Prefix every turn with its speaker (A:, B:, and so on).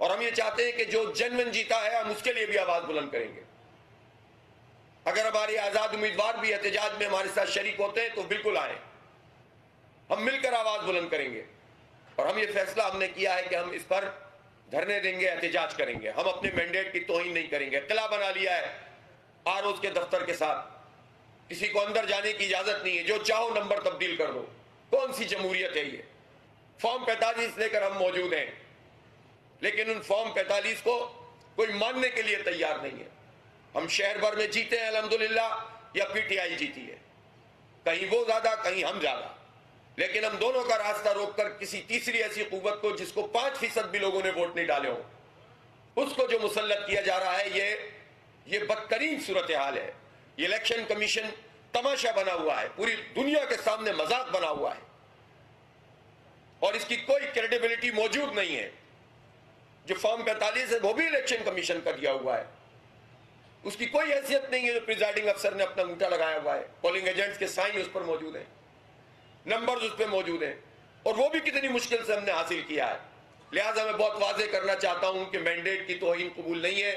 A: اور ہم یہ چاہتے ہیں کہ جو جنون جیتا ہے ہم اس کے لیے بھی آواز بلند کریں گے. اگر ہمارے آزاد امیدوار بھی احتجاج میں ہمارے ساتھ شریک ہوتے ہیں تو بالکل آئیں, ہم مل کر آواز بلند کریں گے. اور ہم یہ فیصلہ ہم نے کیا ہے کہ ہم اس پر دھرنے دیں گے, احتجاج کریں گے. ہم اپنے مینڈیٹ کی توہین نہیں کریں گے. قلعہ بنا لیا ہے آر اوز کے دفتر کے ساتھ, کسی کو اندر جانے کی اجازت نہیں ہے, جو چاہو نمبر تبدیل کر دو. کون سی جمہوریت ہے یہ؟ فارم 45 لے کر ہم موجود ہیں, لیکن ان فارم 45 کو کوئی ماننے کے لیے تیار نہیں ہے. ہم شہر بھر میں جیتے ہیں الحمدللہ, یا پی ٹی آئی جیتی ہے, کہیں وہ زیادہ کہیں ہم زیادہ, لیکن ہم دونوں کا راستہ روک کر کسی تیسری ایسی قوت کو جس کو 5% بھی لوگوں نے ووٹ نہیں ڈالے ہوں, اس کو جو مسلط کیا جا رہا ہے, یہ بدترین صورتحال ہے. یہ الیکشن کمیشن تماشا بنا ہوا ہے, پوری دنیا کے سامنے مذاق بنا ہوا ہے, اور اس کی کوئی کریڈیبلٹی موجود نہیں ہے. جو فارم 45 ہے وہ بھی الیکشن کمیشن کا دیا ہوا ہے, اس کی کوئی حیثیت نہیں ہے. جو پریزائڈنگ افسر نے اپنا انگوٹھا لگایا ہوا ہے, پولنگ ایجنٹس کے سائن اس پر موجود ہیں, نمبرز اس پہ موجود ہیں, اور وہ بھی کتنی مشکل سے ہم نے حاصل کیا ہے. لہٰذا میں بہت واضح کرنا چاہتا ہوں کہ مینڈیٹ کی توہین قبول نہیں ہے.